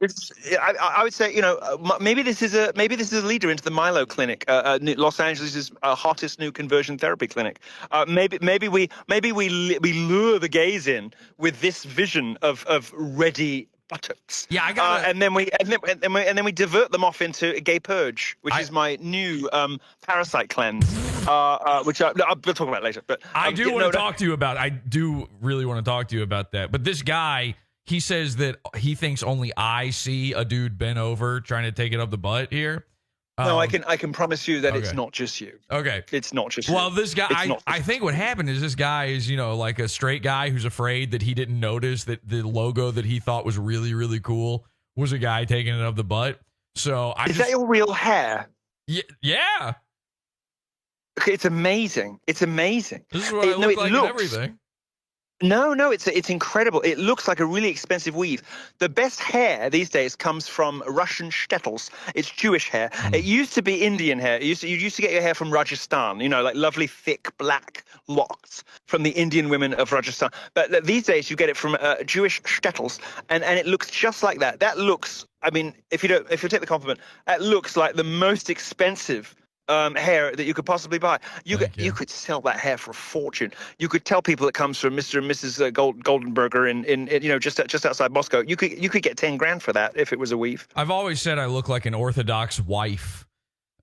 I would say, maybe this is a leader into the Milo Clinic, Los Angeles' hottest new conversion therapy clinic. We lure the gays in with this vision of ready buttocks. Yeah, I got and then we divert them off into a gay purge, which is my new parasite cleanse, which we'll talk about later. But I do want to talk to you about. I do really want to talk to you about that. But this guy, he says that he thinks only I see a dude bent over trying to take it up the butt here. No, I can promise you that it's not just you. Okay. It's not just you. Well, this guy, I think what happened is this guy is, like a straight guy who's afraid that he didn't notice that the logo that he thought was really, really cool was a guy taking it up the butt. So Is that your real hair? Yeah. Okay, it's amazing. It's amazing. This is what I look like and everything. No, it's incredible. It looks like a really expensive weave. The best hair these days comes from Russian shtetls. It's Jewish hair. It used to be Indian hair. You used to get your hair from Rajasthan, like lovely, thick, black locks from the Indian women of Rajasthan. But these days you get it from Jewish shtetls, and it looks just like that. That looks, I mean, if you take the compliment, that looks like the most expensive hair that you could possibly buy. You could sell that hair for a fortune. You could tell people it comes from Mr. and Mrs. Goldenberger in just outside Moscow. You could get 10 grand for that if it was a weave. I've always said I look like an Orthodox wife.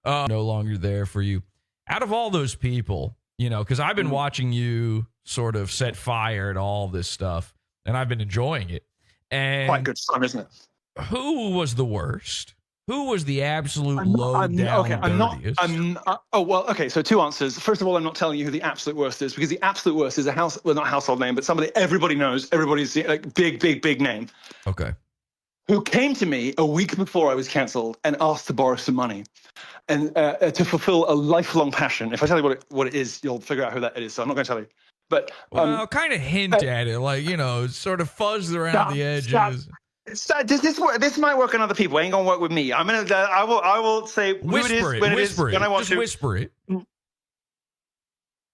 No longer there for you. Out of all those people, because I've been watching you sort of set fire to all this stuff, and I've been enjoying it. And quite good fun, isn't it? Who was the worst? Who was the absolute low down dirtiest? Okay, so two answers. First of all, I'm not telling you who the absolute worst is, because the absolute worst is not a household name, but somebody everybody knows, everybody's like big name. Okay. Who came to me a week before I was cancelled and asked to borrow some money, and to fulfill a lifelong passion. If I tell you what it is, you'll figure out who that is. So I'm not going to tell you. But kind of hint at it, like sort of fuzzed around the edges. So does this work? This might work on other people. It ain't gonna work with me. I will say who it is when it is when I want to. Whisper it.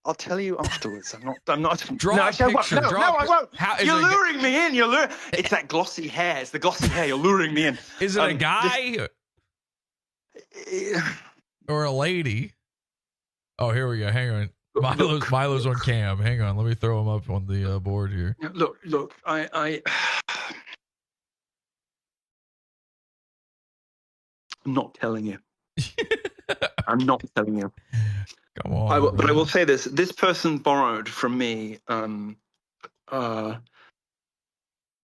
I'll tell you afterwards. I'm not. Draw a picture. No, I won't. You're luring me in. It's that glossy hair. It's the glossy hair. You're luring me in. Is it a guy or a lady? Oh, here we go. Hang on. Milo's on cam. Hang on. Let me throw him up on the board here. Look. I'm not telling you. I'm not telling you. Come on. But I will say this. This person borrowed from me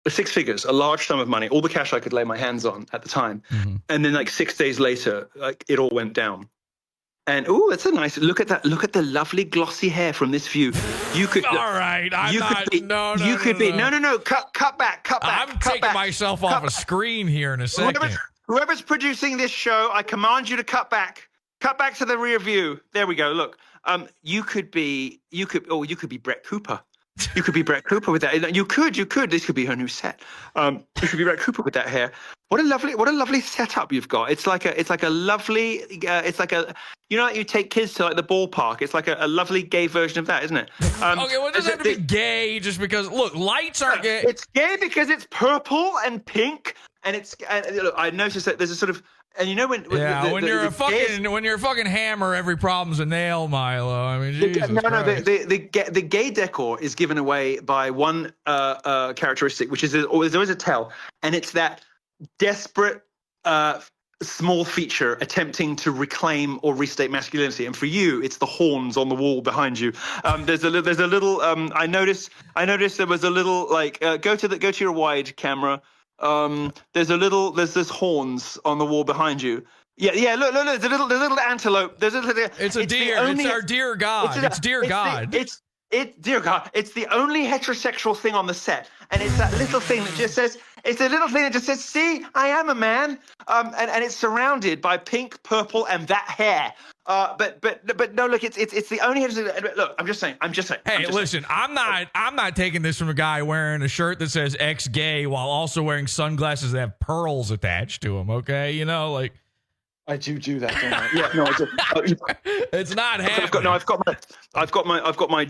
6 figures, a large sum of money, all the cash I could lay my hands on at the time. Mm-hmm. And then 6 days later, it all went down. And it's a nice look at that. Look at the lovely glossy hair from this view. You could. All right. No. Cut back. I'm taking myself off a screen here in a second. Whoever's producing this show, I command you to cut back. Cut back to the rear view. There we go. Look, you could be Brett Cooper. You could be Brett Cooper with that. You could. This could be her new set. You could be Brett Cooper with that hair. What a lovely setup you've got. It's like a lovely. You take kids to the ballpark. It's like a lovely gay version of that, isn't it? Okay, well, it doesn't have to be gay just because. Look, lights aren't gay. It's gay because it's purple and pink. And look, I noticed that there's a sort of, and when you're a fucking hammer, every problem's a nail, Milo. I mean, Jesus Christ. The gay decor is given away by one characteristic, which is there's always a tell, and it's that desperate small feature attempting to reclaim or restate masculinity. And for you, it's the horns on the wall behind you. There's a little. I noticed there was a little go to your wide camera. There's this horns on the wall behind you. Yeah. Look. There's a little antelope. It's a deer. It's our dear God. It's dear God. Dear God. It's the only heterosexual thing on the set, and it's that little thing that just says. It's a little thing that just says, "See, I am a man," and it's surrounded by pink, purple, and that hair. But no, look, it's the only. Look, I'm just saying. Hey, listen, I'm not taking this from a guy wearing a shirt that says "ex-gay" while also wearing sunglasses that have pearls attached to them. Okay, I do that, don't I? Yeah, no, I do. It's not happening. I've got my.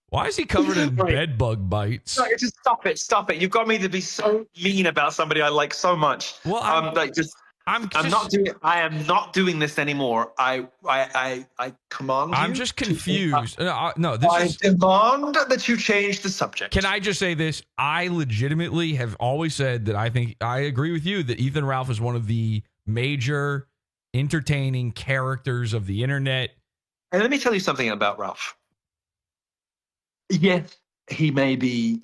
Why is he covered in Right. bed bug bites? No, just stop it. You've got me to be so mean about somebody I like so much. Well, I'm I am not doing this anymore. I command you. I'm just confused. No, this I is. demand that you change the subject. Can I just say this? I legitimately have always said that I think I agree with you that Ethan Ralph is one of the major entertaining characters of the internet. And let me tell you something about Ralph. Yes, he may be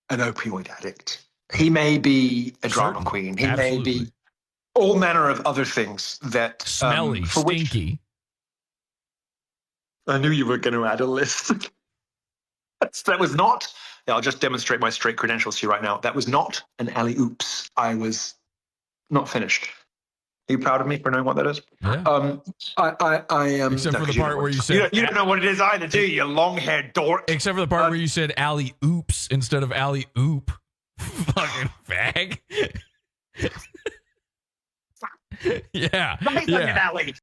an opioid addict. He may be a drama Certainly. queen. He Absolutely. may be all manner of other things that Smelly, for which stinky. I knew you were going to add a list. That was not. I'll just demonstrate my straight credentials to you right now. That was not an alley oops. I was not finished. Are you proud of me for knowing what that is? Yeah. I am. Except for the part where you said you don't know what it is either, do you? You long-haired dork. Except for the part where you said alley oops instead of alley oop. Fucking fag. Yeah. Right, Yeah. alley.